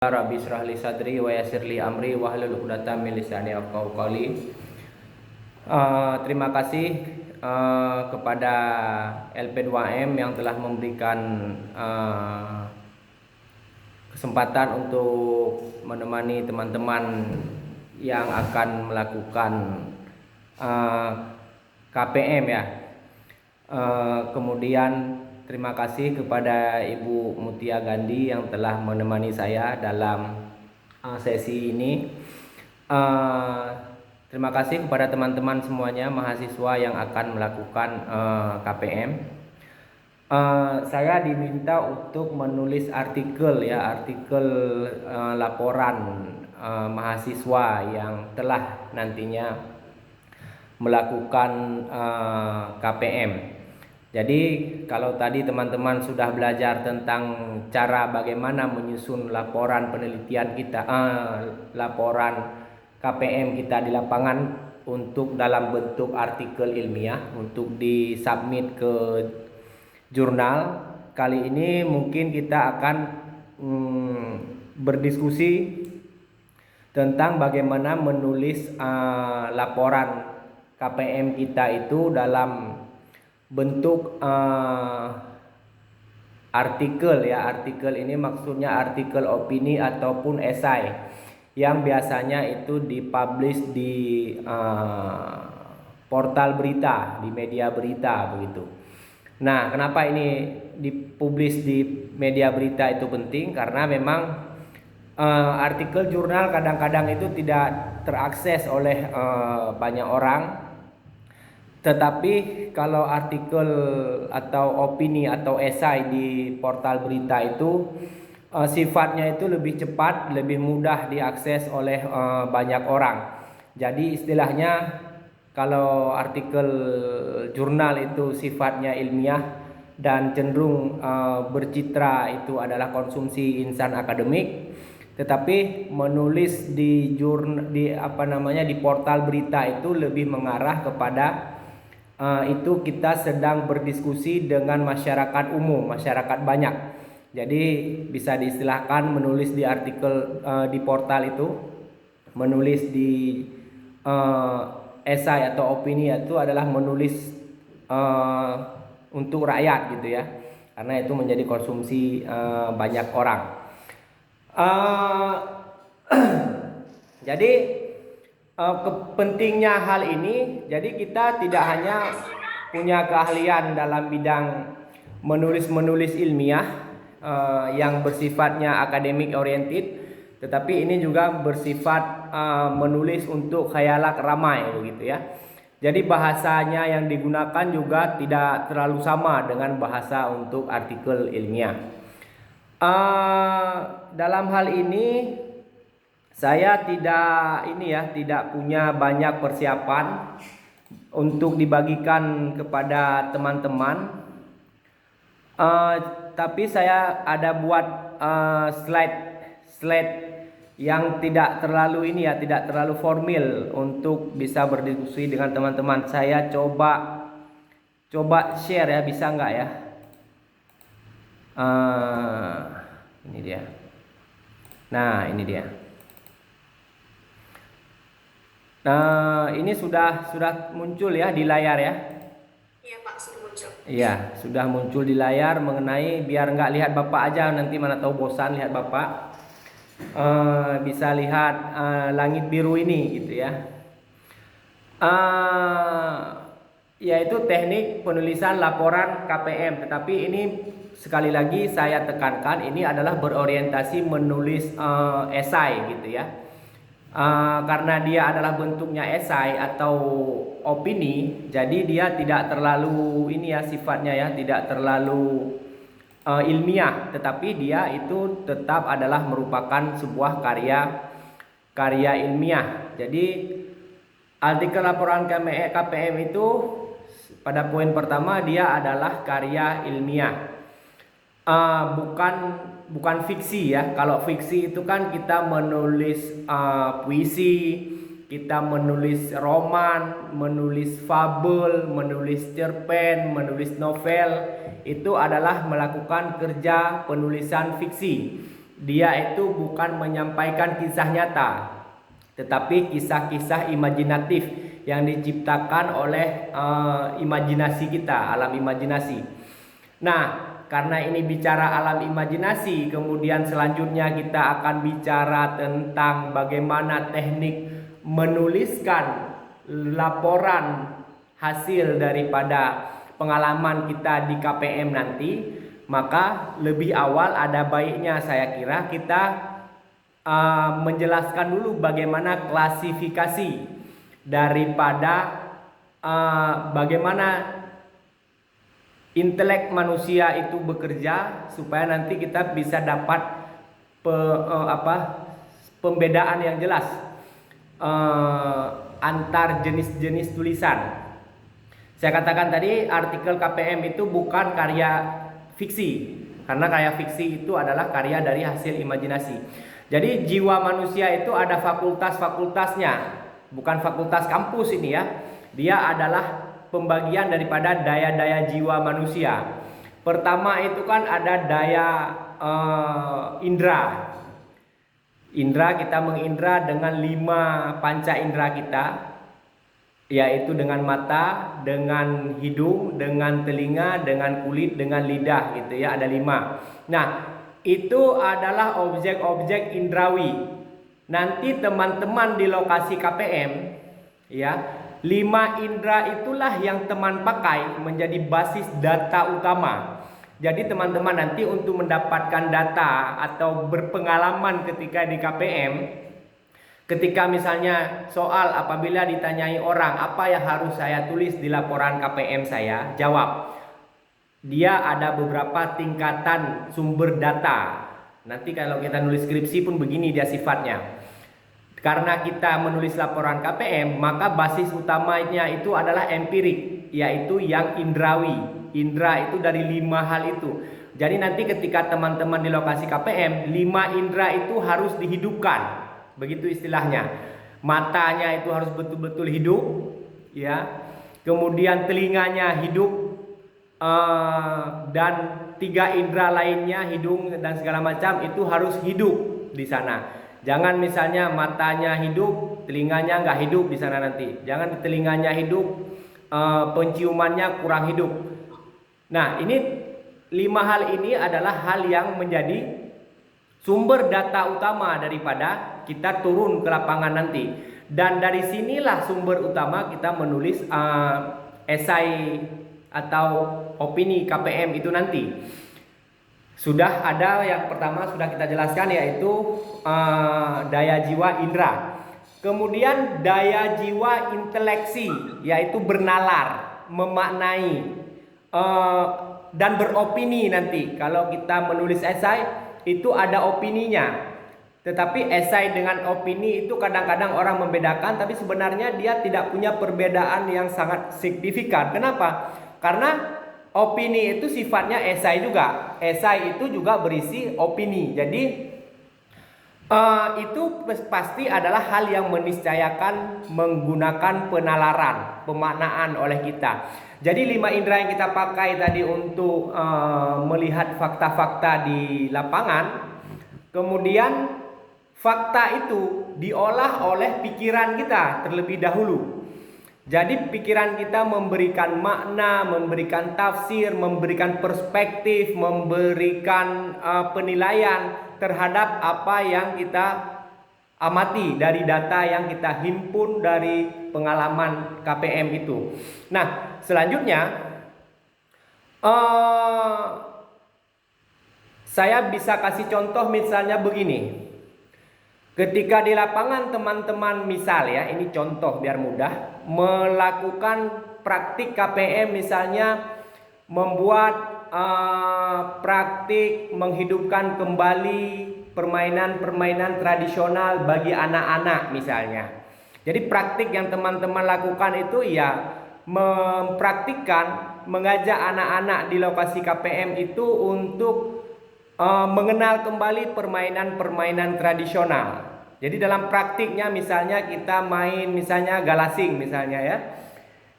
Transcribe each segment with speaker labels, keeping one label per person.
Speaker 1: Rabbi israh li sadri wa yassir li amri wahlul 'uqdatam min lisani yafqahu qawli. Terima kasih kepada LP2M yang telah memberikan kesempatan untuk menemani teman-teman yang akan melakukan KPM ya. Kemudian terima kasih kepada Ibu Mutia Gandhi yang telah menemani saya dalam sesi ini. Terima kasih kepada teman-teman semuanya mahasiswa yang akan melakukan KPM. Saya diminta untuk menulis artikel laporan mahasiswa yang telah nantinya melakukan KPM. Jadi kalau tadi teman-teman sudah belajar tentang cara bagaimana menyusun laporan penelitian kita, laporan KPM kita di lapangan untuk dalam bentuk artikel ilmiah untuk disubmit ke jurnal. Kali ini mungkin kita akan berdiskusi tentang bagaimana menulis laporan KPM kita itu dalam bentuk artikel ya. Artikel ini maksudnya artikel opini ataupun esai yang biasanya itu dipublish di portal berita, di media berita begitu. Nah, kenapa ini dipublish di media berita itu penting? Karena memang artikel jurnal kadang-kadang itu tidak terakses oleh banyak orang. Tetapi kalau artikel atau opini atau esai di portal berita itu sifatnya itu lebih cepat, lebih mudah diakses oleh banyak orang. Jadi istilahnya kalau artikel jurnal itu sifatnya ilmiah dan cenderung bercitra itu adalah konsumsi insan akademik. Tetapi menulis di portal berita itu lebih mengarah kepada itu kita sedang berdiskusi dengan masyarakat umum, masyarakat banyak. Jadi bisa diistilahkan menulis di artikel di portal itu, menulis di esai atau opini itu adalah menulis untuk rakyat gitu ya. Karena itu menjadi konsumsi banyak orang. Jadi pentingnya hal ini, jadi kita tidak hanya punya keahlian dalam bidang menulis ilmiah yang bersifatnya akademik oriented, tetapi ini juga bersifat menulis untuk khayalak ramai begitu ya. Jadi bahasanya yang digunakan juga tidak terlalu sama dengan bahasa untuk artikel ilmiah. Dalam hal ini saya tidak punya banyak persiapan untuk dibagikan kepada teman-teman. Tapi saya ada buat slide yang tidak terlalu formal untuk bisa berdiskusi dengan teman-teman. Saya coba share ya, bisa nggak ya? Ini dia. Nah, ini dia. Nah, ini sudah muncul ya di layar ya?
Speaker 2: Iya Pak, sudah muncul.
Speaker 1: Iya, sudah muncul di layar mengenai biar nggak lihat Bapak aja, nanti mana tahu bosan lihat Bapak. Bisa lihat langit biru ini gitu ya. Yaitu teknik penulisan laporan KPM. Tetapi ini sekali lagi saya tekankan ini adalah berorientasi menulis esai gitu ya. Karena dia adalah bentuknya esai atau opini, jadi dia tidak terlalu sifatnya ya, tidak terlalu ilmiah, tetapi dia itu tetap adalah merupakan sebuah karya ilmiah. Jadi artikel laporan KPM itu pada poin pertama dia adalah karya ilmiah, bukan fiksi ya. Kalau fiksi itu kan kita menulis puisi, kita menulis roman, menulis fabel, menulis cerpen, menulis novel. Itu adalah melakukan kerja penulisan fiksi. dia itu bukan menyampaikan kisah nyata, tetapi kisah-kisah imajinatif yang diciptakan oleh imajinasi kita, alam imajinasi. Nah, karena ini bicara alam imajinasi, kemudian selanjutnya kita akan bicara tentang bagaimana teknik menuliskan laporan hasil daripada pengalaman kita di KPM nanti. Maka lebih awal ada baiknya saya kira kita menjelaskan dulu bagaimana klasifikasi daripada bagaimana intelek manusia itu bekerja, supaya nanti kita bisa dapat pembedaan yang jelas antar jenis-jenis tulisan. Saya katakan tadi artikel KPM itu bukan karya fiksi, karena karya fiksi itu adalah karya dari hasil imajinasi. Jadi jiwa manusia itu ada fakultas-fakultasnya, bukan fakultas kampus ini ya. Dia adalah pembagian daripada daya-daya jiwa manusia. Pertama itu kan ada daya indera. Indra, kita mengindra dengan 5 panca indera kita, yaitu dengan mata, dengan hidung, dengan telinga, dengan kulit, dengan lidah gitu ya, ada 5. Nah, itu adalah objek-objek indrawi. Nanti teman-teman di lokasi KPM ya, 5 indera itulah yang teman pakai menjadi basis data utama. Jadi teman-teman nanti untuk mendapatkan data atau berpengalaman ketika di KPM, ketika misalnya soal apabila ditanyai orang apa yang harus saya tulis di laporan KPM saya, jawab. Dia ada beberapa tingkatan sumber data. Nanti kalau kita nulis skripsi pun begini dia sifatnya. Karena kita menulis laporan KPM, maka basis utamanya itu adalah empirik, yaitu yang indrawi. Indra itu dari 5 hal itu. Jadi nanti ketika teman-teman di lokasi KPM, 5 indra itu harus dihidupkan. Begitu istilahnya. Matanya itu harus betul-betul hidup, ya. Kemudian telinganya hidup, dan 3 indera lainnya, hidung dan segala macam itu harus hidup di sana. Jangan misalnya matanya hidup, telinganya nggak hidup di sana nanti. Jangan telinganya hidup, penciumannya kurang hidup. Nah, ini 5 hal ini adalah hal yang menjadi sumber data utama daripada kita turun ke lapangan nanti. Dan dari sinilah sumber utama kita menulis esai atau opini KPM itu nanti. Sudah ada yang pertama sudah kita jelaskan, yaitu daya jiwa indera. Kemudian daya jiwa inteleksi, yaitu bernalar, memaknai, dan beropini nanti. Kalau kita menulis esai itu ada opininya. Tetapi esai dengan opini itu kadang-kadang orang membedakan, tapi sebenarnya dia tidak punya perbedaan yang sangat signifikan. Kenapa? Karena opini itu sifatnya esai juga. Esai itu juga berisi opini. Jadi itu pasti adalah hal yang meniscayakan menggunakan penalaran, pemaknaan oleh kita. Jadi 5 indera yang kita pakai tadi untuk melihat fakta-fakta di lapangan, kemudian fakta itu diolah oleh pikiran kita terlebih dahulu. Jadi pikiran kita memberikan makna, memberikan tafsir, memberikan perspektif, memberikan penilaian terhadap apa yang kita amati dari data yang kita himpun dari pengalaman KPM itu. Nah, selanjutnya saya bisa kasih contoh misalnya begini. Ketika di lapangan teman-teman misal ya, ini contoh biar mudah, melakukan praktik KPM misalnya membuat praktik menghidupkan kembali permainan-permainan tradisional bagi anak-anak misalnya. Jadi praktik yang teman-teman lakukan itu ya mempraktikkan, mengajak anak-anak di lokasi KPM itu untuk mengenal kembali permainan-permainan tradisional. Jadi dalam praktiknya misalnya kita main misalnya galasing misalnya ya.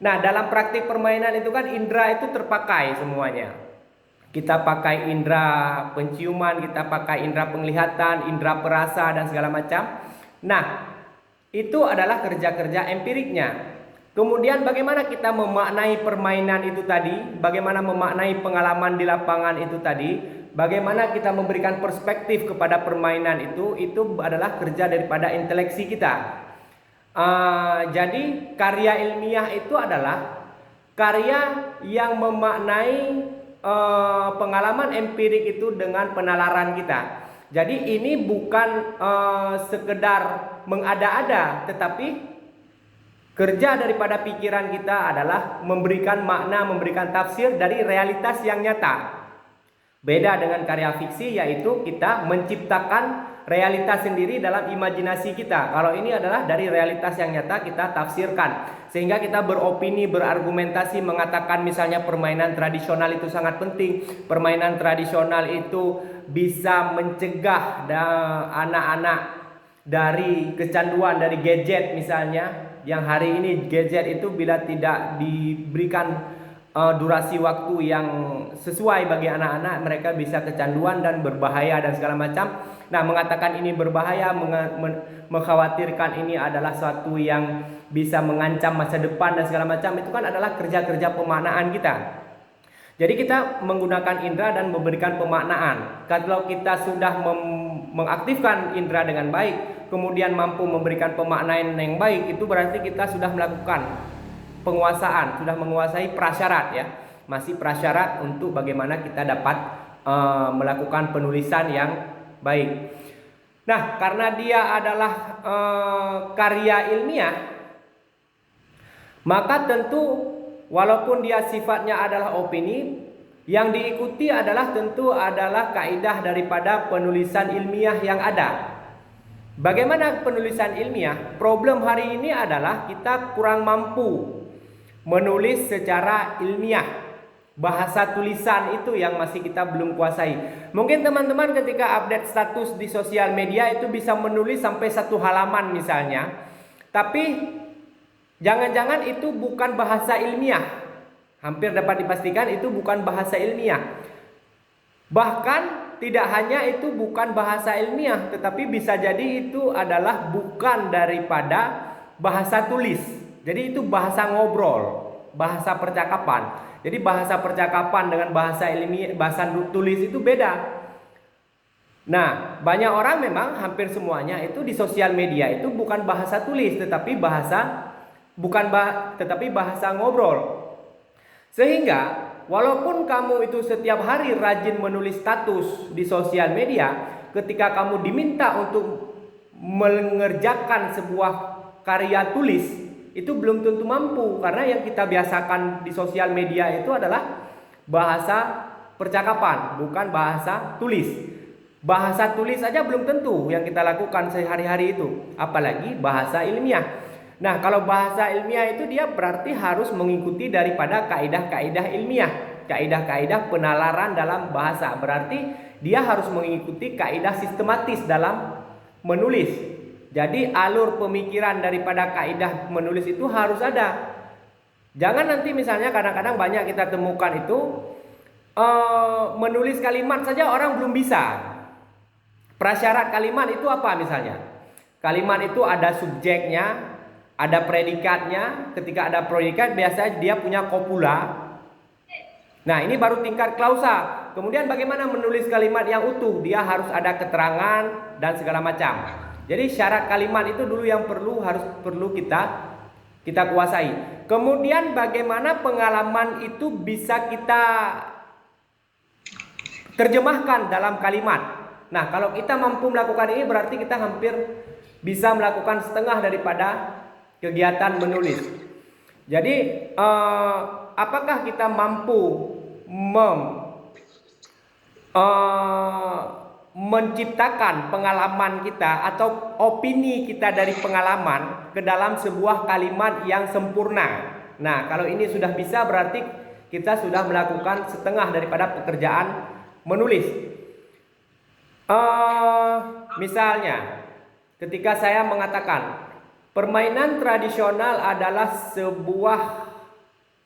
Speaker 1: Nah, dalam praktik permainan itu kan indera itu terpakai semuanya. kita pakai indera penciuman, kita pakai indera penglihatan, indera perasa dan segala macam. Nah, itu adalah kerja-kerja empiriknya. Kemudian bagaimana kita memaknai permainan itu tadi, bagaimana memaknai pengalaman di lapangan itu tadi, bagaimana kita memberikan perspektif kepada permainan itu adalah kerja daripada inteleksi kita. Jadi karya ilmiah itu adalah karya yang memaknai pengalaman empirik itu dengan penalaran kita. Jadi ini bukan sekedar mengada-ada, tetapi kerja daripada pikiran kita adalah memberikan makna, memberikan tafsir dari realitas yang nyata. Beda dengan karya fiksi, yaitu kita menciptakan realitas sendiri dalam imajinasi kita. Kalau ini adalah dari realitas yang nyata kita tafsirkan, sehingga kita beropini, berargumentasi, mengatakan misalnya permainan tradisional itu sangat penting. Permainan tradisional itu bisa mencegah anak-anak dari kecanduan dari gadget misalnya. Yang hari ini gadget itu bila tidak diberikan durasi waktu yang sesuai bagi anak-anak, mereka bisa kecanduan dan berbahaya dan segala macam. Nah, mengatakan ini berbahaya, mengkhawatirkan ini adalah suatu yang bisa mengancam masa depan dan segala macam, itu kan adalah kerja-kerja pemaknaan kita. Jadi kita menggunakan indera dan memberikan pemaknaan. Kalau kita sudah mengaktifkan indera dengan baik, kemudian mampu memberikan pemaknaan yang baik, itu berarti kita sudah melakukan penguasaan, sudah menguasai prasyarat ya. Masih prasyarat untuk bagaimana kita dapat melakukan penulisan yang baik. Nah, karena dia adalah karya ilmiah, maka tentu walaupun dia sifatnya adalah opini, yang diikuti adalah tentu adalah kaidah daripada penulisan ilmiah yang ada. Bagaimana penulisan ilmiah? Problem hari ini adalah kita kurang mampu menulis secara ilmiah. Bahasa tulisan itu yang masih kita belum kuasai. Mungkin teman-teman ketika update status di sosial media itu bisa menulis sampai 1 halaman misalnya, tapi jangan-jangan itu bukan bahasa ilmiah. Hampir dapat dipastikan itu bukan bahasa ilmiah. Bahkan tidak hanya itu bukan bahasa ilmiah, tetapi bisa jadi itu adalah bukan daripada bahasa tulis. Jadi itu bahasa ngobrol, bahasa percakapan. Jadi bahasa percakapan dengan bahasa ilmiah, bahasa tulis itu beda. Nah, banyak orang memang hampir semuanya itu di sosial media itu bukan bahasa tulis, tetapi bahasa ngobrol. Sehingga walaupun kamu itu setiap hari rajin menulis status di sosial media, ketika kamu diminta untuk mengerjakan sebuah karya tulis, itu belum tentu mampu, karena yang kita biasakan di sosial media itu adalah bahasa percakapan, bukan bahasa tulis. Bahasa tulis saja belum tentu yang kita lakukan sehari-hari itu, apalagi bahasa ilmiah. Nah, kalau bahasa ilmiah itu dia berarti harus mengikuti daripada kaidah-kaidah ilmiah, kaidah-kaidah penalaran dalam bahasa. Berarti dia harus mengikuti kaidah sistematis dalam menulis. Jadi alur pemikiran daripada kaidah menulis itu harus ada. Jangan nanti misalnya kadang-kadang banyak kita temukan itu menulis kalimat saja orang belum bisa. Prasyarat kalimat itu apa misalnya? Kalimat itu ada subjeknya, ada predikatnya. Ketika ada predikat biasanya dia punya kopula. Nah, ini baru tingkat klausa. Kemudian bagaimana menulis kalimat yang utuh? Dia harus ada keterangan dan segala macam. Jadi syarat kalimat itu dulu yang perlu kita kuasai. Kemudian bagaimana pengalaman itu bisa kita terjemahkan dalam kalimat. Nah, kalau kita mampu melakukan ini berarti kita hampir bisa melakukan setengah daripada kegiatan menulis. Jadi apakah kita mampu menciptakan pengalaman kita atau opini kita dari pengalaman ke dalam sebuah kalimat yang sempurna? Nah, kalau ini sudah bisa berarti kita sudah melakukan setengah daripada pekerjaan menulis. Misalnya ketika saya mengatakan permainan tradisional adalah sebuah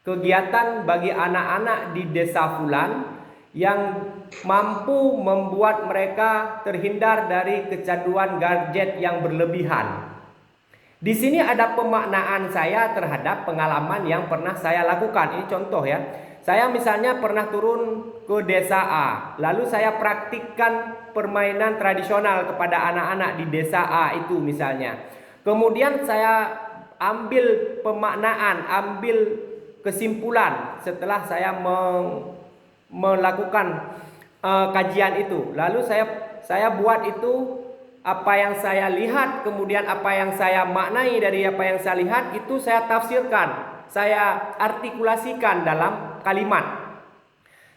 Speaker 1: kegiatan bagi anak-anak di desa fulan yang mampu membuat mereka terhindar dari kecanduan gadget yang berlebihan. Di sini ada pemaknaan saya terhadap pengalaman yang pernah saya lakukan. Ini contoh ya. Saya misalnya pernah turun ke desa A, lalu saya praktikkan permainan tradisional kepada anak-anak di desa A itu misalnya. Kemudian saya ambil pemaknaan, ambil kesimpulan setelah saya melakukan kajian itu. Lalu saya buat itu, apa yang saya lihat, kemudian apa yang saya maknai dari apa yang saya lihat itu saya tafsirkan, saya artikulasikan dalam kalimat.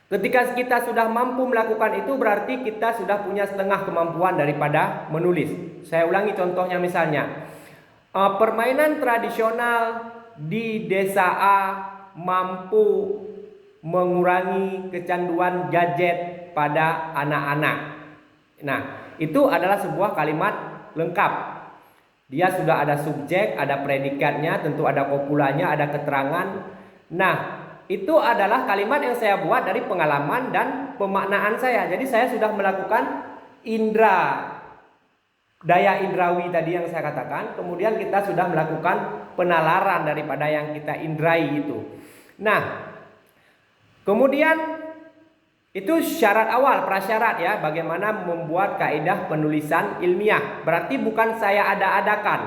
Speaker 1: Ketika kita sudah mampu melakukan itu, berarti kita sudah punya setengah kemampuan daripada menulis. Saya ulangi contohnya misalnya, permainan tradisional di desa A mampu mengurangi kecanduan gadget pada anak-anak. Nah, itu adalah sebuah kalimat lengkap. Dia sudah ada subjek, ada predikatnya, tentu ada kopulanya, ada keterangan. Nah, itu adalah kalimat yang saya buat dari pengalaman dan pemaknaan saya. Jadi saya sudah melakukan daya indrawi tadi yang saya katakan. Kemudian kita sudah melakukan penalaran daripada yang kita indrai itu. Nah, kemudian itu syarat awal, prasyarat ya, bagaimana membuat kaidah penulisan ilmiah. Berarti bukan saya ada-adakan,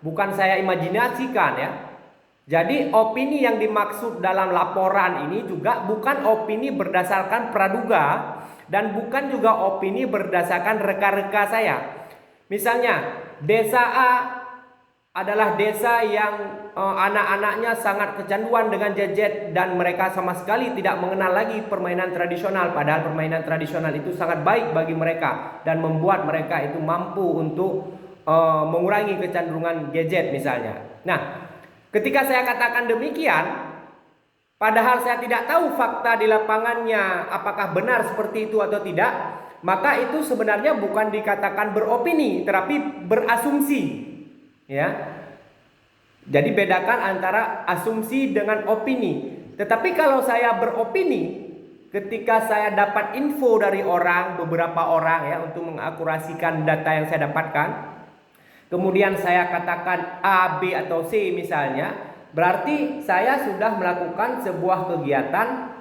Speaker 1: bukan saya imajinasikan ya. Jadi opini yang dimaksud dalam laporan ini juga bukan opini berdasarkan praduga dan bukan juga opini berdasarkan reka-reka saya. Misalnya, desa A adalah desa yang anak-anaknya sangat kecanduan dengan gadget dan mereka sama sekali tidak mengenal lagi permainan tradisional, padahal permainan tradisional itu sangat baik bagi mereka dan membuat mereka itu mampu untuk mengurangi kecenderungan gadget misalnya. Nah, ketika saya katakan demikian, padahal saya tidak tahu fakta di lapangannya apakah benar seperti itu atau tidak, maka itu sebenarnya bukan dikatakan beropini, tetapi berasumsi. Ya, jadi bedakan antara asumsi dengan opini. Tetapi kalau saya beropini, ketika saya dapat info dari beberapa orang ya, untuk mengakurasikan data yang saya dapatkan, kemudian saya katakan A, B atau C misalnya, berarti saya sudah melakukan sebuah kegiatan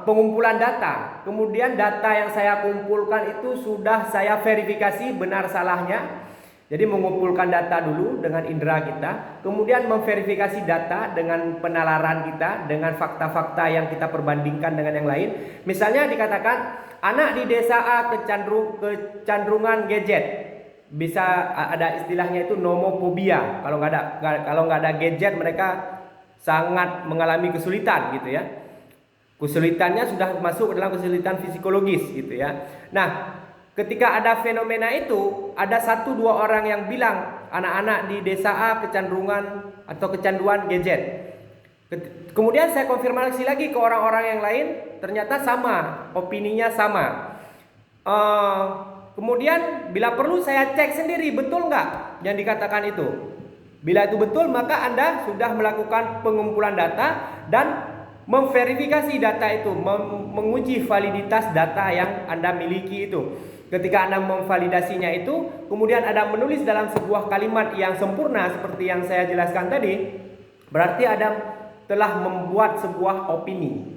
Speaker 1: pengumpulan data. Kemudian data yang saya kumpulkan itu sudah saya verifikasi benar salahnya. Jadi mengumpulkan data dulu dengan indera kita, kemudian memverifikasi data dengan penalaran kita, dengan fakta-fakta yang kita perbandingkan dengan yang lain. Misalnya dikatakan anak di desa A kecenderungan gadget, bisa ada istilahnya itu nomophobia. Kalau nggak ada gadget mereka sangat mengalami kesulitan gitu ya. Kesulitannya sudah masuk dalam kesulitan psikologis gitu ya. Nah, ketika ada fenomena itu, ada 1-2 orang yang bilang anak-anak di desa A kecanduan gadget. Kemudian saya konfirmasi lagi ke orang-orang yang lain, ternyata sama, opininya sama. Kemudian bila perlu saya cek sendiri, betul nggak yang dikatakan itu. Bila itu betul, maka Anda sudah melakukan pengumpulan data dan memverifikasi data itu, menguji validitas data yang Anda miliki itu. Ketika Anda memvalidasinya itu, kemudian Anda menulis dalam sebuah kalimat yang sempurna seperti yang saya jelaskan tadi, berarti Anda telah membuat sebuah opini.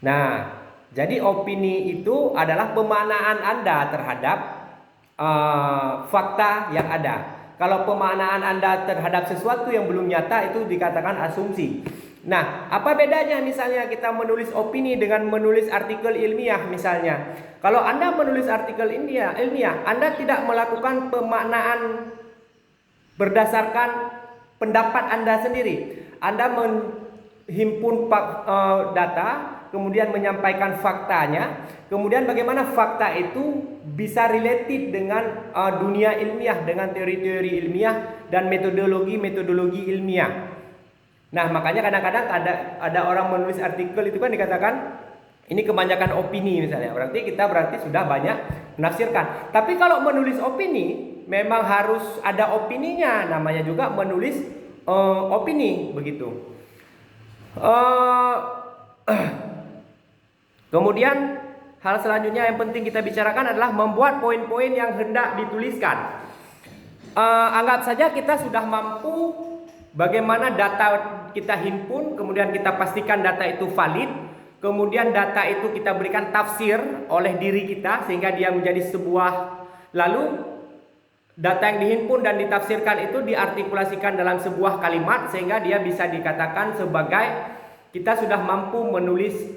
Speaker 1: Nah, jadi opini itu adalah pemaknaan Anda terhadap fakta yang ada. Kalau pemaknaan Anda terhadap sesuatu yang belum nyata itu dikatakan asumsi. Nah, apa bedanya misalnya kita menulis opini dengan menulis artikel ilmiah misalnya? Kalau Anda menulis artikel ilmiah, Anda tidak melakukan pemaknaan berdasarkan pendapat Anda sendiri. Anda menghimpun data, kemudian menyampaikan faktanya, kemudian bagaimana fakta itu bisa related dengan dunia ilmiah, dengan teori-teori ilmiah dan metodologi ilmiah. Nah, makanya kadang-kadang ada orang menulis artikel itu kan dikatakan ini kebanyakan opini misalnya. Berarti sudah banyak menafsirkan. Tapi kalau menulis opini memang harus ada opininya, namanya juga menulis opini begitu. Kemudian hal selanjutnya yang penting kita bicarakan adalah membuat poin-poin yang hendak dituliskan. Anggap saja kita sudah mampu bagaimana data kita himpun, kemudian kita pastikan data itu valid, kemudian data itu kita berikan tafsir oleh diri kita sehingga dia menjadi sebuah, lalu data yang dihimpun dan ditafsirkan itu diartikulasikan dalam sebuah kalimat sehingga dia bisa dikatakan sebagai kita sudah mampu menulis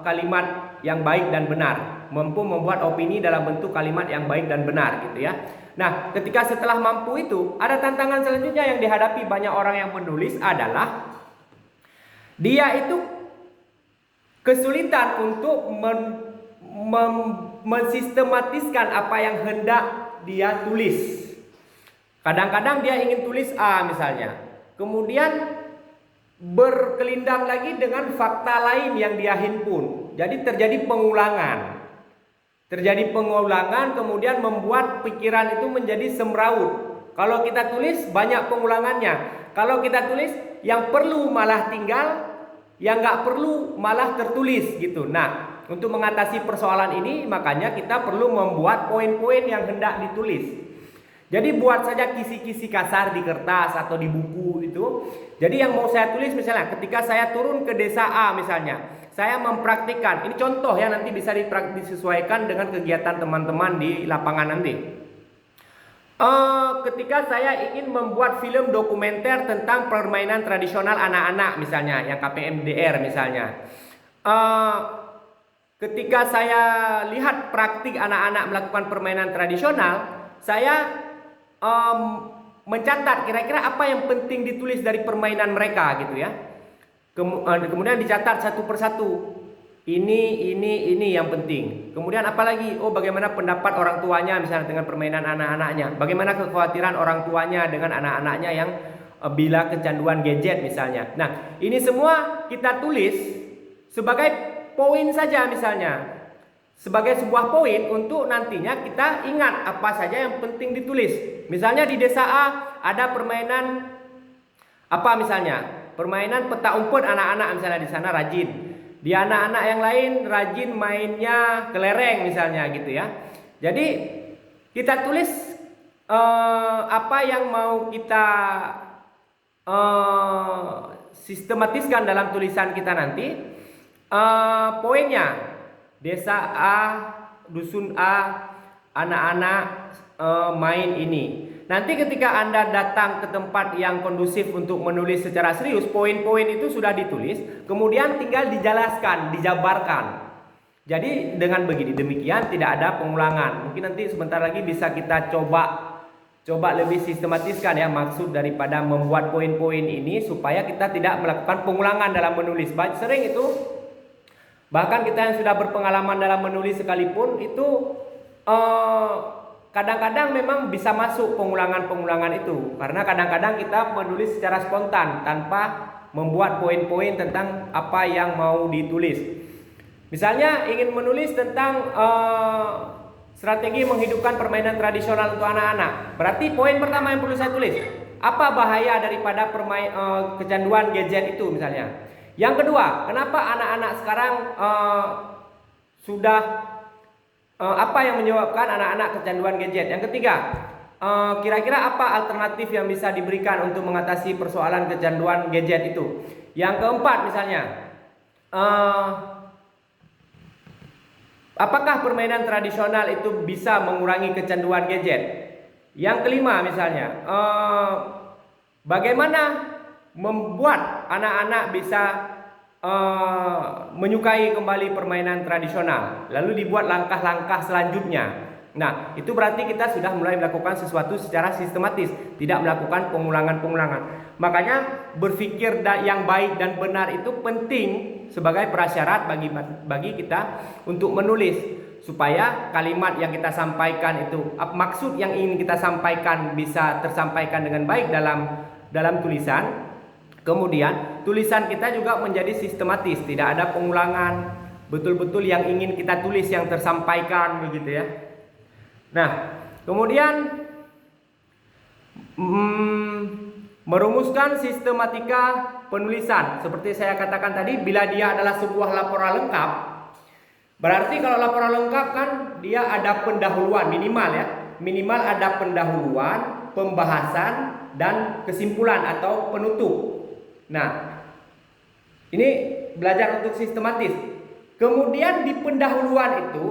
Speaker 1: kalimat yang baik dan benar, mampu membuat opini dalam bentuk kalimat yang baik dan benar gitu ya. Nah, ketika setelah mampu itu, ada tantangan selanjutnya yang dihadapi banyak orang yang menulis adalah dia itu kesulitan untuk mensistematiskan apa yang hendak dia tulis. Kadang-kadang dia ingin tulis A misalnya, kemudian berkelindang lagi dengan fakta lain yang dia himpun. Jadi terjadi pengulangan. Kemudian membuat pikiran itu menjadi semraut. Kalau kita tulis banyak pengulangannya. Kalau kita tulis yang perlu malah tinggal, yang nggak perlu malah tertulis gitu. Nah, untuk mengatasi persoalan ini makanya kita perlu membuat poin-poin yang hendak ditulis. Jadi buat saja kisi-kisi kasar di kertas atau di buku itu. Jadi yang mau saya tulis misalnya ketika saya turun ke desa A misalnya, saya mempraktikkan. Ini contoh ya, nanti bisa disesuaikan dengan kegiatan teman-teman di lapangan nanti. Ketika saya ingin membuat film dokumenter tentang permainan tradisional anak-anak misalnya, yang KPMDR misalnya. Ketika saya lihat praktik anak-anak melakukan permainan tradisional, saya mencatat kira-kira apa yang penting ditulis dari permainan mereka gitu ya. Kemudian dicatat satu persatu. Ini yang penting. Kemudian apalagi? Oh, bagaimana pendapat orang tuanya misalnya dengan permainan anak-anaknya. Bagaimana kekhawatiran orang tuanya dengan anak-anaknya yang bila kecanduan gadget misalnya. Nah, ini semua kita tulis sebagai poin saja misalnya. Sebagai sebuah poin untuk nantinya kita ingat apa saja yang penting ditulis. Misalnya di desa A ada permainan apa misalnya? Permainan peta umpet anak-anak misalnya di sana rajin. Di anak-anak yang lain rajin mainnya kelereng misalnya gitu ya. Jadi kita tulis apa yang mau kita sistematiskan dalam tulisan kita nanti. Poinnya desa A, dusun A, anak-anak main ini. Nanti ketika Anda datang ke tempat yang kondusif untuk menulis secara serius, poin-poin itu sudah ditulis, kemudian tinggal dijelaskan, dijabarkan. Jadi dengan begini demikian tidak ada pengulangan. Mungkin nanti sebentar lagi bisa kita coba lebih sistematiskan ya maksud daripada membuat poin-poin ini supaya kita tidak melakukan pengulangan dalam menulis. Sering itu bahkan kita yang sudah berpengalaman dalam menulis sekalipun itu kadang-kadang memang bisa masuk pengulangan-pengulangan itu. Karena kadang-kadang kita menulis secara spontan tanpa membuat poin-poin tentang apa yang mau ditulis. Misalnya ingin menulis tentang strategi menghidupkan permainan tradisional untuk anak-anak. Berarti poin pertama yang perlu saya tulis, apa bahaya daripada kecanduan gadget itu misalnya. Yang kedua, kenapa anak-anak sekarang apa yang menyebabkan anak-anak kecanduan gadget? Yang ketiga, kira-kira apa alternatif yang bisa diberikan untuk mengatasi persoalan kecanduan gadget itu? Yang keempat misalnya, apakah permainan tradisional itu bisa mengurangi kecanduan gadget? Yang kelima misalnya, bagaimana membuat anak-anak bisa menyukai kembali permainan tradisional, lalu dibuat langkah-langkah selanjutnya. Nah, itu berarti kita sudah mulai melakukan sesuatu secara sistematis, tidak melakukan pengulangan-pengulangan. Makanya berpikir yang baik dan benar itu penting sebagai prasyarat bagi kita untuk menulis, supaya kalimat yang kita sampaikan itu, maksud yang ingin kita sampaikan bisa tersampaikan dengan baik dalam tulisan. Kemudian tulisan kita juga menjadi sistematis, tidak ada pengulangan, betul-betul yang ingin kita tulis yang tersampaikan begitu ya. Nah, kemudian merumuskan sistematika penulisan. Seperti saya katakan tadi, bila dia adalah sebuah laporan lengkap, Berarti kalau laporan lengkap kan dia ada pendahuluan minimal ya. Minimal ada pendahuluan, pembahasan, dan kesimpulan atau penutup. Nah, ini belajar untuk sistematis. Kemudian di pendahuluan itu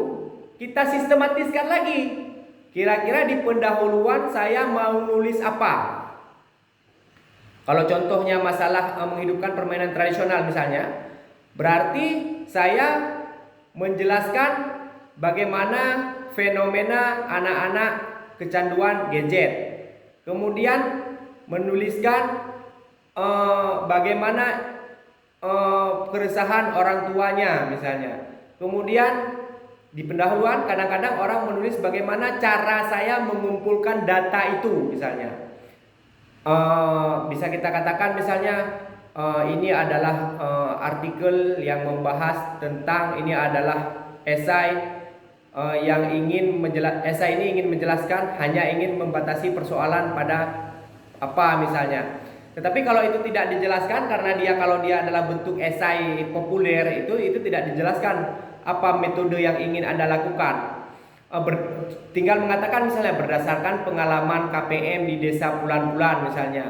Speaker 1: kita sistematiskan lagi. Kira-kira di pendahuluan saya mau nulis apa? Kalau contohnya masalah menghidupkan permainan tradisional misalnya, berarti saya menjelaskan bagaimana fenomena anak-anak kecanduan gadget. Kemudian menuliskan bagaimana keresahan orang tuanya misalnya. Kemudian di pendahuluan kadang-kadang orang menulis bagaimana cara saya mengumpulkan data itu misalnya. Bisa kita katakan misalnya ini adalah artikel yang membahas tentang ini adalah esai yang esai ini ingin menjelaskan hanya ingin membatasi persoalan pada apa misalnya. Tetapi kalau itu tidak dijelaskan karena kalau dia adalah bentuk esai populer itu tidak dijelaskan apa metode yang ingin Anda lakukan. Tinggal mengatakan misalnya berdasarkan pengalaman KPM di desa bulan-bulan misalnya.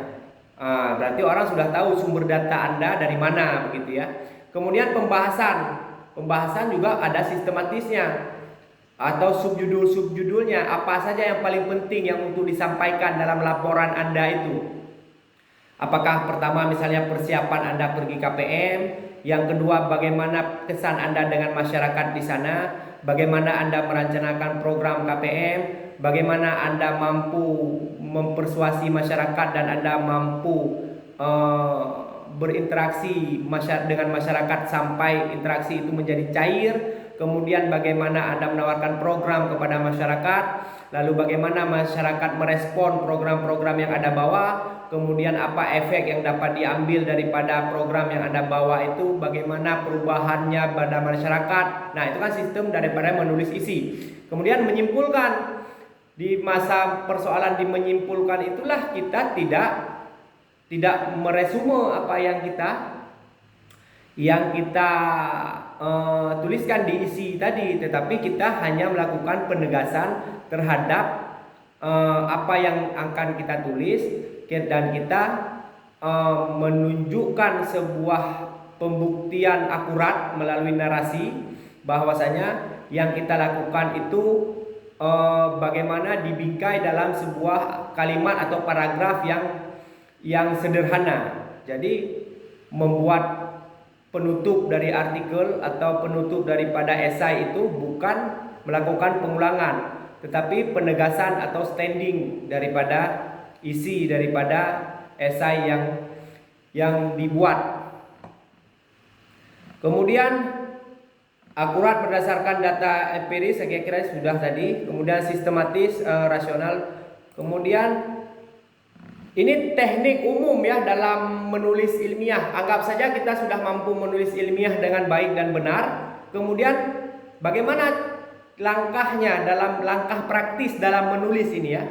Speaker 1: Berarti orang sudah tahu sumber data Anda dari mana begitu ya. Kemudian pembahasan juga ada sistematisnya atau subjudul-subjudulnya, apa saja yang paling penting yang untuk disampaikan dalam laporan Anda itu. Apakah pertama misalnya persiapan Anda pergi KPM, yang kedua bagaimana kesan Anda dengan masyarakat di sana, bagaimana Anda merencanakan program KPM, bagaimana Anda mampu mempersuasi masyarakat dan Anda mampu berinteraksi dengan masyarakat sampai interaksi itu menjadi cair. Kemudian bagaimana Anda menawarkan program kepada masyarakat, lalu bagaimana masyarakat merespon program-program yang Anda bawa, kemudian apa efek yang dapat diambil daripada program yang Anda bawa itu, bagaimana perubahannya pada masyarakat. Nah, itu kan sistem daripada menulis isi. Kemudian menyimpulkan. Di masa persoalan di menyimpulkan itulah kita tidak meresume apa yang kita tuliskan di isi tadi, tetapi kita hanya melakukan penegasan terhadap apa yang akan kita tulis, dan kita menunjukkan sebuah pembuktian akurat melalui narasi bahwasanya yang kita lakukan itu bagaimana dibingkai dalam sebuah kalimat atau paragraf yang sederhana. Jadi membuat penutup dari artikel atau penutup daripada esai itu bukan melakukan pengulangan, tetapi penegasan atau standing daripada isi daripada esai yang dibuat. Kemudian akurat berdasarkan data empiris, saya kira sudah tadi. Kemudian sistematis, rasional. Kemudian ini teknik umum ya dalam menulis ilmiah. Anggap saja kita sudah mampu menulis ilmiah dengan baik dan benar. Kemudian bagaimana langkahnya dalam langkah praktis dalam menulis ini ya.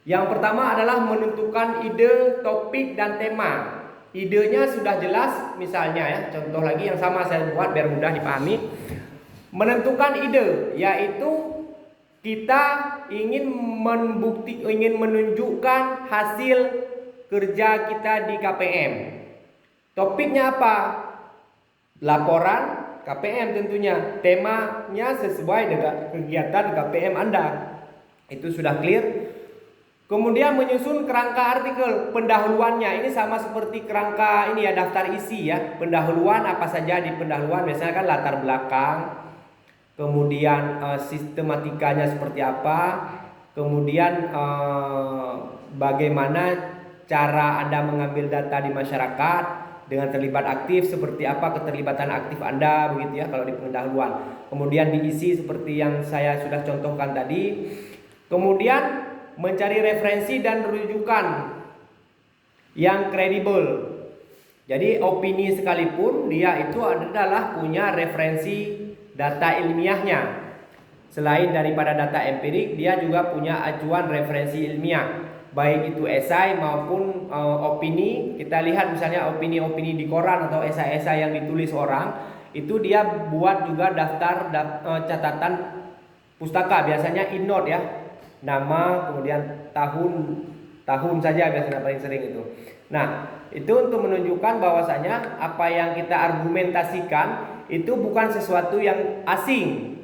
Speaker 1: Yang pertama adalah menentukan ide, topik, dan tema. Idenya sudah jelas misalnya ya. Contoh lagi yang sama saya buat biar mudah dipahami. Menentukan ide, yaitu kita ingin menunjukkan hasil kerja kita di KPM. Topiknya apa? Laporan KPM tentunya. Temanya sesuai dengan kegiatan KPM Anda. Itu sudah clear. Kemudian menyusun kerangka artikel, pendahuluannya. Ini sama seperti kerangka ini ya, daftar isi ya. Pendahuluan apa saja di pendahuluan, biasanya kan latar belakang. Kemudian sistematikanya seperti apa. Kemudian bagaimana cara Anda mengambil data di masyarakat dengan terlibat aktif, seperti apa keterlibatan aktif Anda begitu ya kalau di pendahuluan. Kemudian diisi seperti yang saya sudah contohkan tadi. Kemudian mencari referensi dan rujukan yang kredibel. Jadi opini sekalipun dia itu adalah punya referensi data ilmiahnya. Selain daripada data empirik, dia juga punya acuan referensi ilmiah. Baik itu esai maupun opini. Kita lihat misalnya opini-opini di koran atau esai-esai yang ditulis orang, itu dia buat juga daftar catatan pustaka, biasanya innote ya, nama kemudian tahun saja biasanya paling sering itu. Nah, itu untuk menunjukkan bahwasanya apa yang kita argumentasikan itu bukan sesuatu yang asing.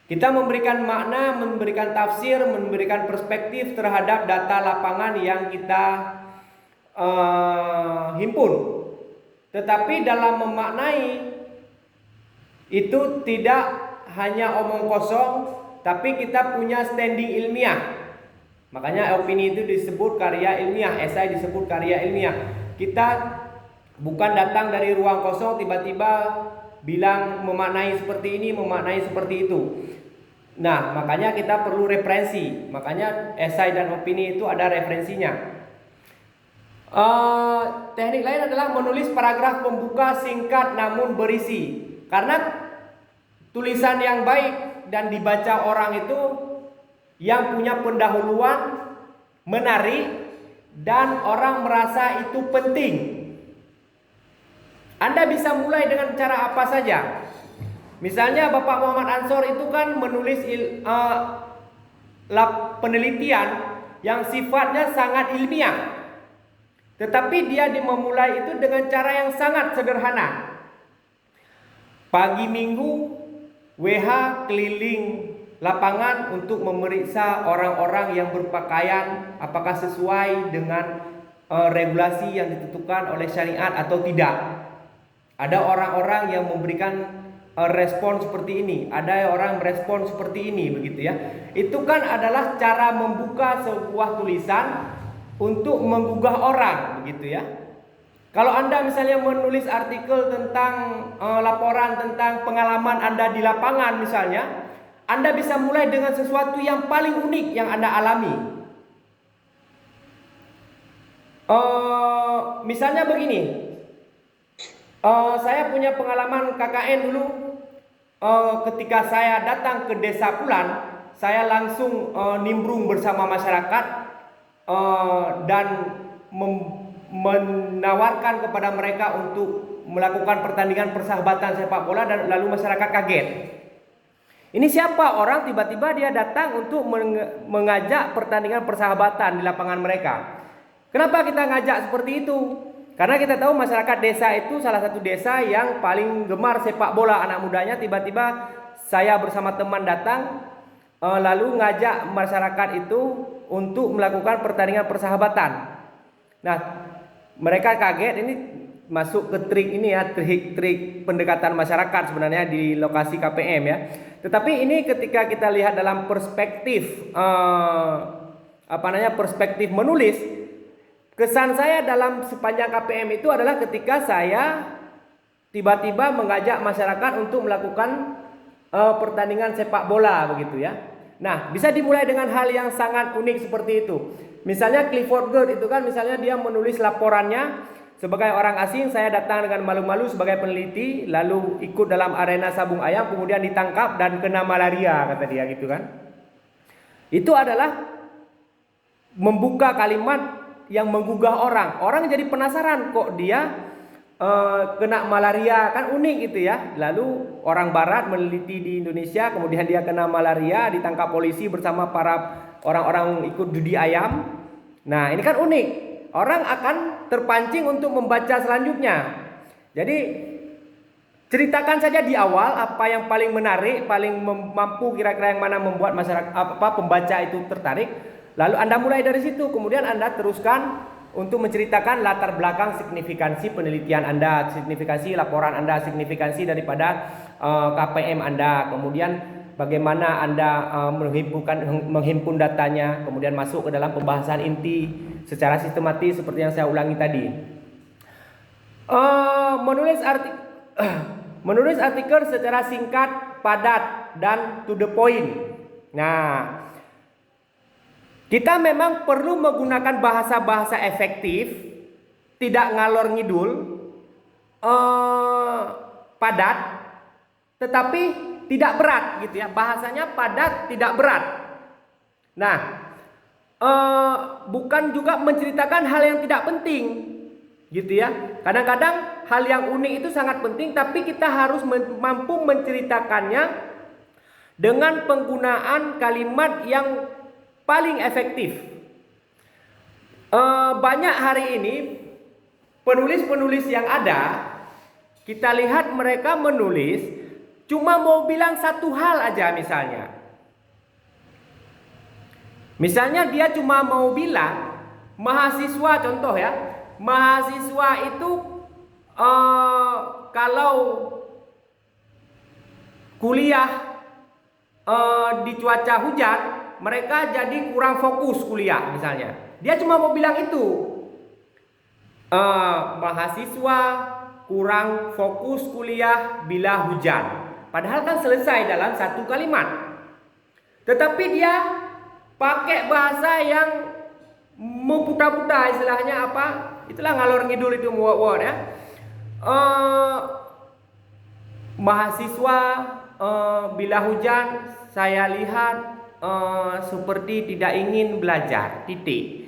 Speaker 1: Kita memberikan makna, memberikan tafsir, memberikan perspektif terhadap data lapangan yang kita himpun. Tetapi dalam memaknai itu tidak hanya omong kosong, tapi kita punya standing ilmiah. Makanya opini itu disebut karya ilmiah, esai disebut karya ilmiah. Kita bukan datang dari ruang kosong tiba-tiba bilang memaknai seperti ini, memaknai seperti itu. Nah, makanya kita perlu referensi. Makanya esai dan opini itu ada referensinya. Teknik lain adalah menulis paragraf pembuka singkat namun berisi. Karena tulisan yang baik dan dibaca orang itu yang punya pendahuluan, menarik, dan orang merasa itu penting. Anda bisa mulai dengan cara apa saja. Misalnya Bapak Muhammad Ansor itu kan menulis penelitian yang sifatnya sangat ilmiah. Tetapi dia memulai itu dengan cara yang sangat sederhana. Pagi Minggu WH keliling lapangan untuk memeriksa orang-orang yang berpakaian apakah sesuai dengan regulasi yang ditentukan oleh syariat atau tidak. Ada orang-orang yang memberikan respon seperti ini, ada orang merespon seperti ini, begitu ya. Itu kan adalah cara membuka sebuah tulisan untuk menggugah orang, begitu ya. Kalau Anda misalnya menulis artikel tentang laporan tentang pengalaman Anda di lapangan misalnya, Anda bisa mulai dengan sesuatu yang paling unik yang Anda alami. Misalnya begini, saya punya pengalaman KKN dulu. Ketika saya datang ke desa Pulan, saya langsung nimbrung bersama masyarakat dan menawarkan kepada mereka untuk melakukan pertandingan persahabatan sepak bola, dan lalu masyarakat kaget. Ini siapa orang tiba-tiba dia datang untuk mengajak pertandingan persahabatan di lapangan mereka. Kenapa kita ngajak seperti itu? Karena kita tahu masyarakat desa itu salah satu desa yang paling gemar sepak bola anak mudanya. Tiba-tiba saya bersama teman datang lalu ngajak masyarakat itu untuk melakukan pertandingan persahabatan. Nah, mereka kaget, ini masuk ke trik ini ya, trik pendekatan masyarakat sebenarnya di lokasi KPM ya. Tetapi ini ketika kita lihat dalam perspektif perspektif menulis, kesan saya dalam sepanjang KPM itu adalah ketika saya tiba-tiba mengajak masyarakat untuk melakukan pertandingan sepak bola begitu ya. Nah, bisa dimulai dengan hal yang sangat unik seperti itu. Misalnya Clifford Gerd itu kan misalnya dia menulis laporannya, sebagai orang asing saya datang dengan malu-malu sebagai peneliti, lalu ikut dalam arena sabung ayam, kemudian ditangkap dan kena malaria, kata dia gitu kan. Itu adalah membuka kalimat yang menggugah orang. Orang jadi penasaran, kok dia kena malaria, kan unik gitu ya. Lalu orang barat meneliti di Indonesia, kemudian dia kena malaria, ditangkap polisi bersama para orang-orang ikut judi ayam. Nah, ini kan unik. Orang akan terpancing untuk membaca selanjutnya. Jadi ceritakan saja di awal apa yang paling menarik, paling mampu kira-kira yang mana membuat masyarakat pembaca itu tertarik. Lalu Anda mulai dari situ, kemudian Anda teruskan untuk menceritakan latar belakang signifikansi penelitian Anda, signifikansi laporan Anda, signifikansi daripada KPM Anda, kemudian bagaimana Anda menghimpun datanya, kemudian masuk ke dalam pembahasan inti secara sistematis seperti yang saya ulangi tadi. Menulis artikel secara singkat, padat, dan to the point. Nah, kita memang perlu menggunakan bahasa-bahasa efektif, tidak ngalor ngidul, padat, tetapi tidak berat gitu ya. Bahasanya padat, tidak berat. Nah, bukan juga menceritakan hal yang tidak penting. gitu ya. Kadang-kadang hal yang unik itu sangat penting, tapi kita harus mampu menceritakannya dengan penggunaan kalimat yang paling efektif. Banyak hari ini penulis-penulis yang ada, kita lihat mereka menulis cuma mau bilang satu hal aja misalnya. Misalnya dia cuma mau bilang mahasiswa, contoh ya, mahasiswa itu kalau kuliah di cuaca hujan, mereka jadi kurang fokus kuliah misalnya. Dia cuma mau bilang itu. Mahasiswa kurang fokus kuliah bila hujan. Padahal kan selesai dalam satu kalimat. Tetapi dia pakai bahasa yang memutar-putar, istilahnya apa? Itulah ngalor ngidul itu word ya. Mahasiswa bila hujan saya lihat seperti tidak ingin belajar. Titik.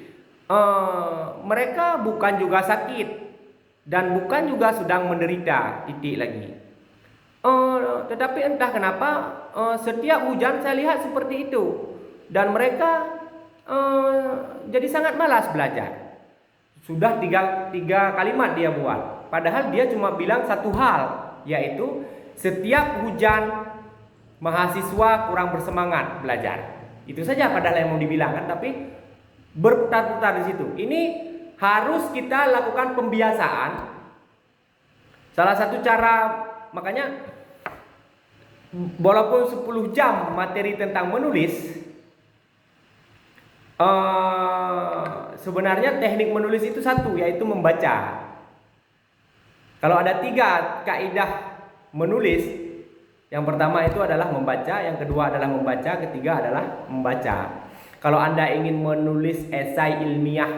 Speaker 1: Mereka bukan juga sakit dan bukan juga sedang menderita. Titik lagi. Tetapi entah kenapa setiap hujan saya lihat seperti itu dan mereka jadi sangat malas belajar. Sudah tiga kalimat dia buat. Padahal dia cuma bilang satu hal, yaitu setiap hujan mahasiswa kurang bersemangat belajar. Itu saja padahal yang mau dibilang kan, tapi berputar-putar di situ. Ini harus kita lakukan pembiasaan. Salah satu cara, makanya walaupun 10 jam materi tentang menulis, sebenarnya teknik menulis itu satu, yaitu membaca. Kalau ada 3 kaidah menulis, yang pertama itu adalah membaca, yang kedua adalah membaca, ketiga adalah membaca. Kalau Anda ingin menulis esai ilmiah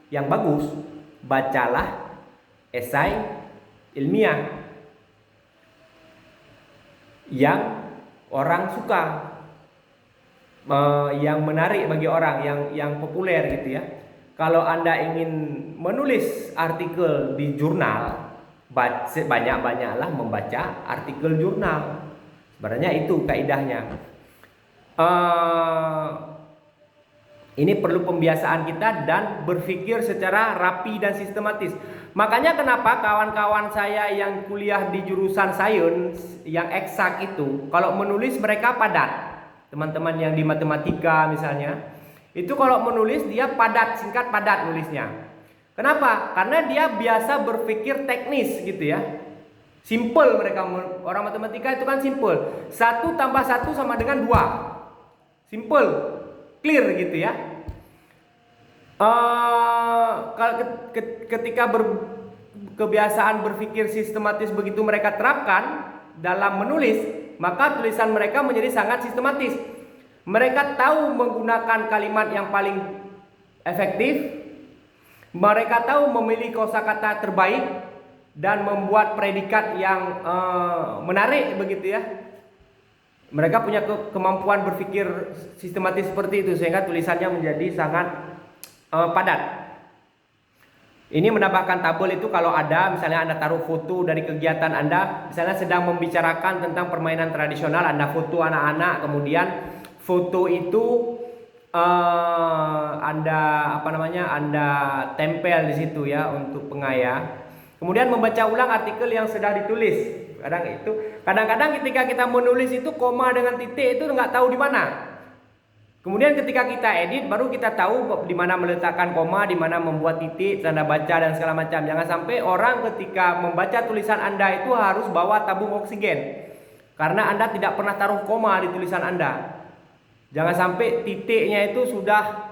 Speaker 1: yang bagus, bacalah esai ilmiah yang orang suka, yang menarik bagi orang, yang populer gitu ya. Kalau Anda ingin menulis artikel di jurnal, banyak-banyaklah membaca artikel jurnal. Sebenarnya itu kaidahnya. Ini perlu pembiasaan kita dan berpikir secara rapi dan sistematis. Makanya kenapa kawan-kawan saya yang kuliah di jurusan sains yang eksak itu, kalau menulis mereka padat. Teman-teman yang di matematika misalnya, itu kalau menulis dia padat, singkat, padat nulisnya. Kenapa? Karena dia biasa berpikir teknis gitu ya. Simple mereka, orang matematika itu kan simple. 1 tambah 1 sama dengan 2. Simple, clear gitu ya. Ketika kebiasaan berpikir sistematis begitu mereka terapkan dalam menulis, maka tulisan mereka menjadi sangat sistematis. Mereka tahu menggunakan kalimat yang paling efektif. Mereka tahu memilih kosakata terbaik dan membuat predikat yang menarik begitu ya. Mereka punya kemampuan berpikir sistematis seperti itu sehingga tulisannya menjadi sangat padat. Ini menambahkan tabel itu kalau ada, misalnya Anda taruh foto dari kegiatan Anda, misalnya sedang membicarakan tentang permainan tradisional, Anda foto anak-anak, kemudian foto itu Anda tempel di situ ya untuk pengaya. Kemudian membaca ulang artikel yang sudah ditulis. Kadang-kadang ketika kita menulis itu koma dengan titik itu nggak tahu di mana. Kemudian ketika kita edit baru kita tahu di mana meletakkan koma, di mana membuat titik, tanda baca dan segala macam. Jangan sampai orang ketika membaca tulisan Anda itu harus bawa tabung oksigen. Karena Anda tidak pernah taruh koma di tulisan Anda. Jangan sampai titiknya itu sudah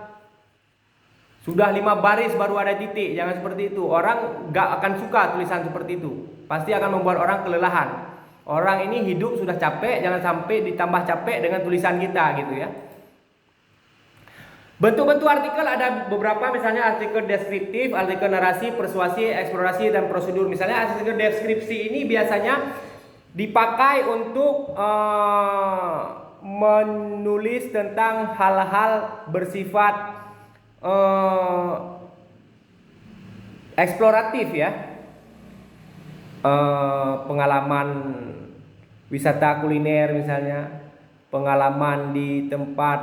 Speaker 1: 5 baris baru ada titik. Jangan seperti itu. Orang gak akan suka tulisan seperti itu. Pasti akan membuat orang kelelahan. Orang ini hidup sudah capek, jangan sampai ditambah capek dengan tulisan kita gitu ya. Bentuk-bentuk artikel ada beberapa, misalnya artikel deskriptif, artikel narasi, persuasi, eksplorasi, dan prosedur. Misalnya artikel deskripsi ini biasanya dipakai untuk menulis tentang hal-hal bersifat eksploratif ya. Pengalaman wisata kuliner misalnya, pengalaman di tempat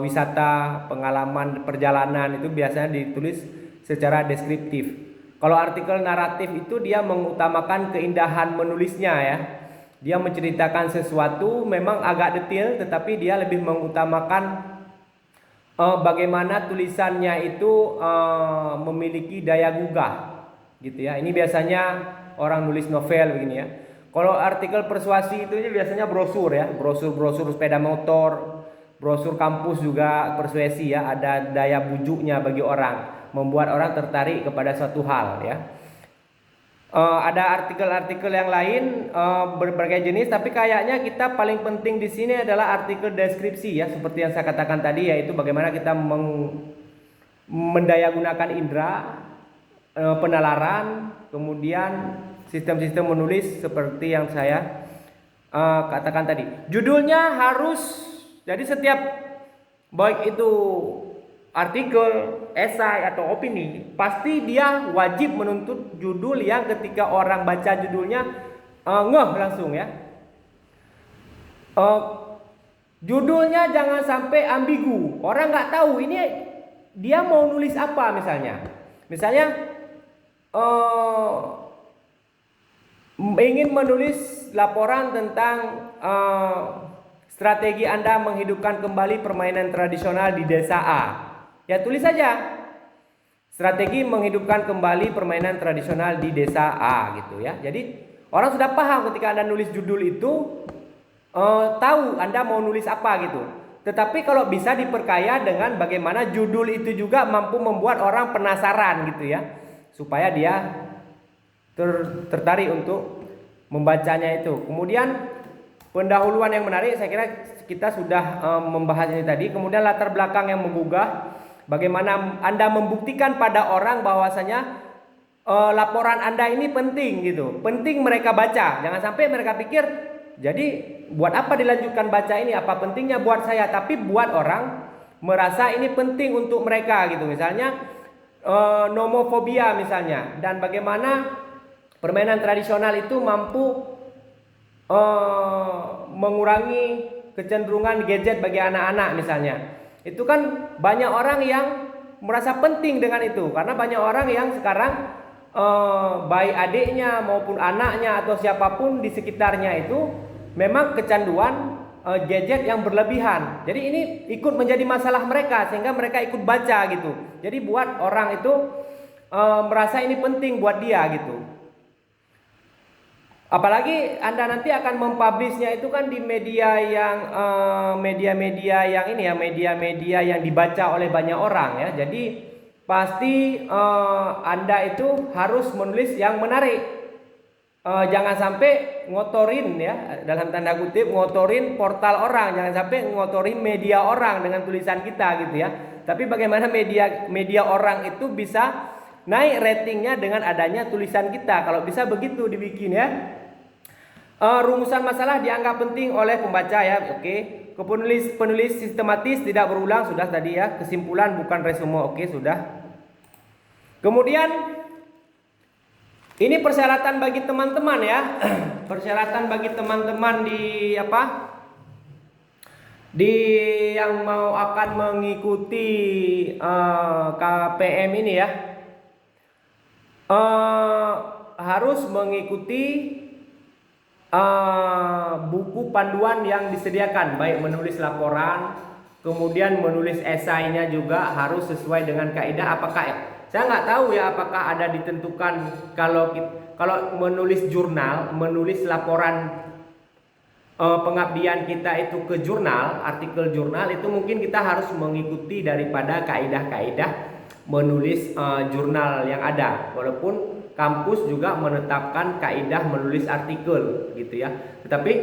Speaker 1: wisata, pengalaman perjalanan itu biasanya ditulis secara deskriptif. Kalau artikel naratif itu dia mengutamakan keindahan menulisnya ya. Dia menceritakan sesuatu memang agak detail, tetapi dia lebih mengutamakan bagaimana tulisannya itu memiliki daya gugah gitu ya. Ini biasanya orang nulis novel begini ya. Kalau artikel persuasi itu biasanya brosur ya, brosur sepeda motor, brosur kampus juga persuasi ya, ada daya bujuknya bagi orang, membuat orang tertarik kepada suatu hal ya. Ada artikel-artikel yang lain berbagai jenis, tapi kayaknya kita paling penting di sini adalah artikel deskripsi ya, seperti yang saya katakan tadi, yaitu bagaimana kita mendayagunakan indera, penalaran, kemudian sistem-sistem menulis seperti yang saya katakan tadi. Judulnya harus, jadi setiap baik itu artikel, esai atau opini, pasti dia wajib menuntut judul yang ketika orang baca judulnya ngeh langsung ya. Judulnya jangan sampai ambigu, orang nggak tahu ini dia mau nulis apa misalnya. Misalnya ingin menulis laporan tentang strategi Anda menghidupkan kembali permainan tradisional di desa A. Ya tulis saja strategi menghidupkan kembali permainan tradisional di desa A gitu ya. Jadi orang sudah paham ketika Anda nulis judul itu, tahu Anda mau nulis apa gitu. Tetapi kalau bisa diperkaya dengan bagaimana judul itu juga mampu membuat orang penasaran gitu ya, supaya dia tertarik untuk membacanya itu. Kemudian pendahuluan yang menarik, saya kira kita sudah membahas ini tadi. Kemudian latar belakang yang menggugah. Bagaimana Anda membuktikan pada orang bahwasanya laporan Anda ini penting gitu. Penting mereka baca. Jangan sampai mereka pikir, jadi buat apa dilanjutkan baca ini? Apa pentingnya buat saya? Tapi buat orang merasa ini penting untuk mereka gitu. Misalnya nomofobia misalnya. Dan bagaimana permainan tradisional itu mampu mengurangi kecenderungan gadget bagi anak-anak misalnya. Itu kan banyak orang yang merasa penting dengan itu, karena banyak orang yang sekarang baik adiknya maupun anaknya atau siapapun di sekitarnya itu memang kecanduan gadget yang berlebihan. Jadi ini ikut menjadi masalah mereka sehingga mereka ikut baca gitu. Jadi buat orang itu merasa ini penting buat dia gitu. Apalagi Anda nanti akan mempublishnya itu kan di media yang media-media yang ini ya, media-media yang dibaca oleh banyak orang ya. Jadi pasti Anda itu harus menulis yang menarik. Jangan sampai ngotorin ya, dalam tanda kutip ngotorin portal orang, jangan sampai ngotorin media orang dengan tulisan kita gitu ya. Tapi bagaimana media orang itu bisa naik ratingnya dengan adanya tulisan kita, kalau bisa begitu dibikin ya. Rumusan masalah dianggap penting oleh pembaca ya, oke. Penulis sistematis tidak berulang, sudah tadi ya. Kesimpulan bukan resume, oke sudah. Kemudian ini persyaratan bagi teman-teman ya. Persyaratan bagi teman-teman di apa? Di yang mau akan mengikuti KPM ini ya. Harus mengikuti buku panduan yang disediakan, baik menulis laporan, kemudian menulis esainya juga harus sesuai dengan kaidah. Apakah saya nggak tahu ya, apakah ada ditentukan kalau menulis jurnal, menulis laporan pengabdian kita itu ke jurnal, artikel jurnal itu mungkin kita harus mengikuti daripada kaidah-kaidah menulis jurnal yang ada, walaupun kampus juga menetapkan kaidah menulis artikel gitu ya. Tetapi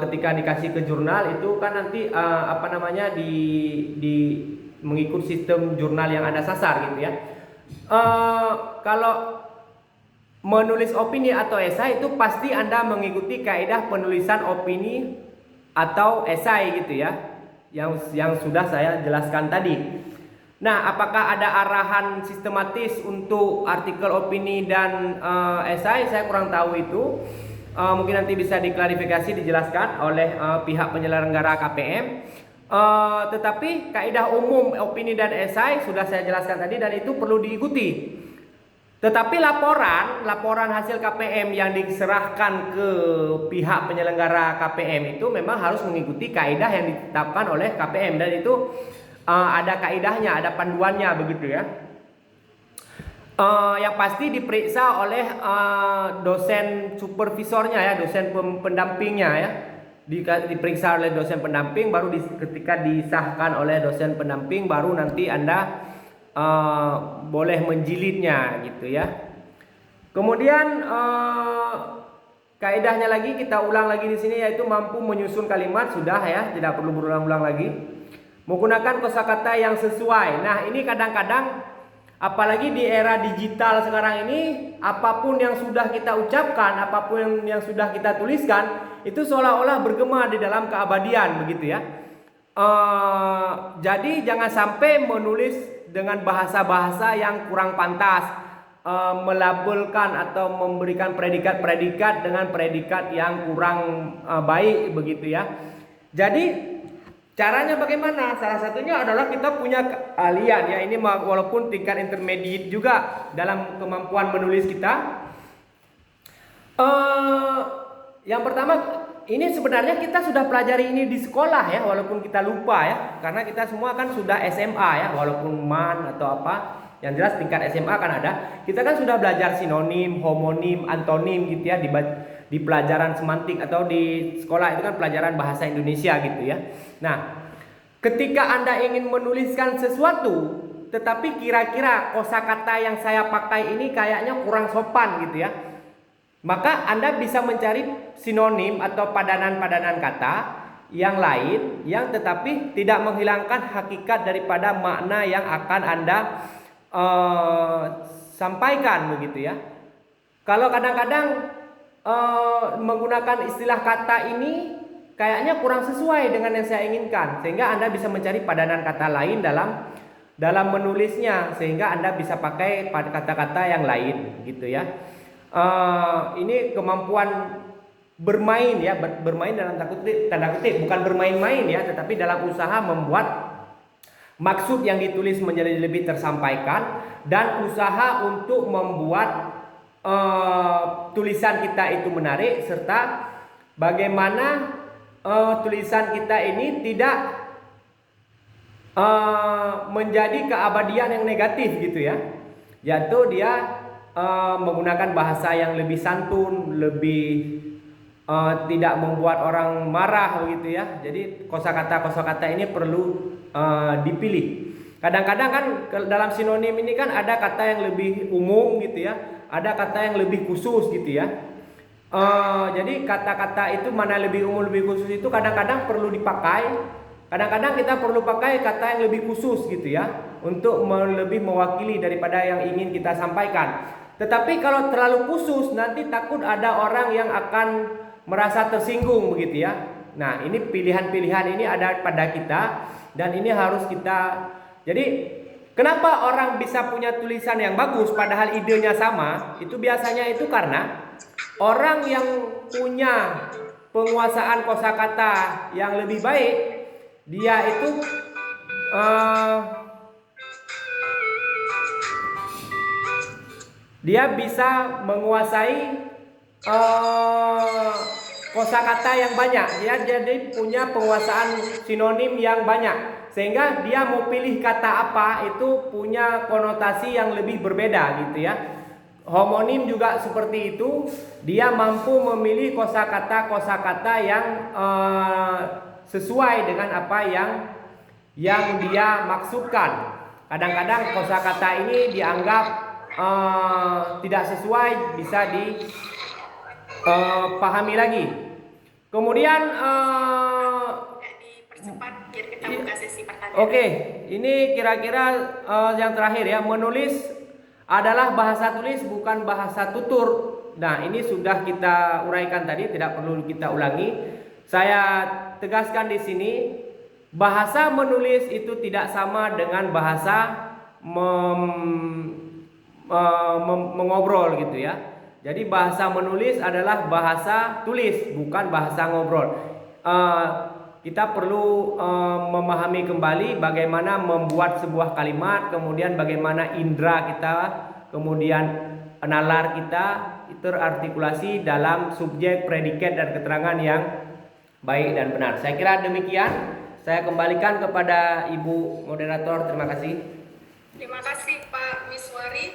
Speaker 1: ketika dikasih ke jurnal itu kan nanti di mengikut sistem jurnal yang ada sasar gitu ya. Kalau menulis opini atau esai itu pasti Anda mengikuti kaidah penulisan opini atau esai gitu ya, yang sudah saya jelaskan tadi. Nah, apakah ada arahan sistematis untuk artikel opini dan esai? Saya kurang tahu itu. Mungkin nanti bisa diklarifikasi, dijelaskan oleh pihak penyelenggara KPM. Tetapi kaidah umum opini dan esai sudah saya jelaskan tadi dan itu perlu diikuti. Tetapi laporan hasil KPM yang diserahkan ke pihak penyelenggara KPM itu memang harus mengikuti kaidah yang ditetapkan oleh KPM dan itu ada kaidahnya, ada panduannya begitu ya. Yang pasti diperiksa oleh dosen supervisornya ya, dosen pendampingnya ya. Diperiksa oleh dosen pendamping, baru ketika disahkan oleh dosen pendamping baru nanti Anda boleh menjilidnya gitu ya. Kemudian kaidahnya lagi kita ulang lagi di sini yaitu mampu menyusun kalimat, sudah ya, tidak perlu berulang-ulang lagi. Menggunakan kosakata yang sesuai. Nah, ini kadang-kadang apalagi di era digital sekarang ini, apapun yang sudah kita ucapkan, apapun yang sudah kita tuliskan, itu seolah-olah bergema di dalam keabadian begitu ya. Jadi jangan sampai menulis dengan bahasa-bahasa yang kurang pantas, melabelkan atau memberikan predikat-predikat dengan predikat yang kurang baik begitu ya. Jadi caranya bagaimana? Salah satunya adalah kita punya keahlian ya, ini walaupun tingkat intermediate juga dalam kemampuan menulis kita. Yang pertama, ini sebenarnya kita sudah pelajari ini di sekolah ya, walaupun kita lupa ya, karena kita semua kan sudah SMA ya, walaupun MAN atau apa, yang jelas tingkat SMA kan ada. Kita kan sudah belajar sinonim, homonim, antonim gitu ya di pelajaran semantik atau di sekolah itu kan pelajaran bahasa Indonesia gitu ya. Nah, ketika Anda ingin menuliskan sesuatu, tetapi kira-kira kosakata yang saya pakai ini kayaknya kurang sopan gitu ya, maka Anda bisa mencari sinonim atau padanan-padanan kata yang lain yang tetapi tidak menghilangkan hakikat daripada makna yang akan Anda sampaikan begitu ya. Kalau kadang-kadang menggunakan istilah kata ini kayaknya kurang sesuai dengan yang saya inginkan, sehingga Anda bisa mencari padanan kata lain dalam menulisnya, sehingga Anda bisa pakai kata-kata yang lain gitu ya. Ini kemampuan bermain ya, bermain dalam tanda kutip, bukan bermain-main ya, tetapi dalam usaha membuat maksud yang ditulis menjadi lebih tersampaikan dan usaha untuk membuat tulisan kita itu menarik, serta bagaimana tulisan kita ini tidak menjadi keabadian yang negatif gitu ya, yaitu dia menggunakan bahasa yang lebih santun, lebih tidak membuat orang marah begitu ya. Jadi kosakata ini perlu dipilih. Kadang-kadang kan dalam sinonim ini kan ada kata yang lebih umum gitu ya, ada kata yang lebih khusus gitu ya. Jadi kata-kata itu mana lebih umum lebih khusus itu kadang-kadang perlu dipakai. Kadang-kadang kita perlu pakai kata yang lebih khusus gitu ya, untuk lebih mewakili daripada yang ingin kita sampaikan. Tetapi kalau terlalu khusus nanti takut ada orang yang akan merasa tersinggung begitu ya. Nah, ini pilihan-pilihan ini ada pada kita dan ini harus kita. Jadi kenapa orang bisa punya tulisan yang bagus padahal idenya sama? Itu biasanya itu karena orang yang punya penguasaan kosakata yang lebih baik, dia itu dia bisa menguasai kosakata yang banyak. Dia jadi punya penguasaan sinonim yang banyak, sehingga dia mau pilih kata apa itu punya konotasi yang lebih berbeda gitu ya. Homonim juga seperti itu, dia mampu memilih kosakata yang sesuai dengan apa yang dia maksudkan. Kadang-kadang kosakata ini dianggap tidak sesuai, bisa dipahami lagi. Kemudian
Speaker 2: dipercepat biar kita buka sesi pertanyaan.
Speaker 1: Oke, ini kira-kira yang terakhir ya, menulis adalah bahasa tulis bukan bahasa tutur. Nah, ini sudah kita uraikan tadi, tidak perlu kita ulangi. Saya tegaskan di sini, bahasa menulis itu tidak sama dengan bahasa mengobrol gitu ya. Jadi bahasa menulis adalah bahasa tulis, bukan bahasa ngobrol. Kita perlu memahami kembali bagaimana membuat sebuah kalimat, kemudian bagaimana indera kita, kemudian nalar kita terartikulasi dalam subjek, predikat, dan keterangan yang baik dan benar. Saya kira demikian. Saya kembalikan kepada Ibu Moderator. Terima kasih.
Speaker 2: Terima kasih Pak Miswari.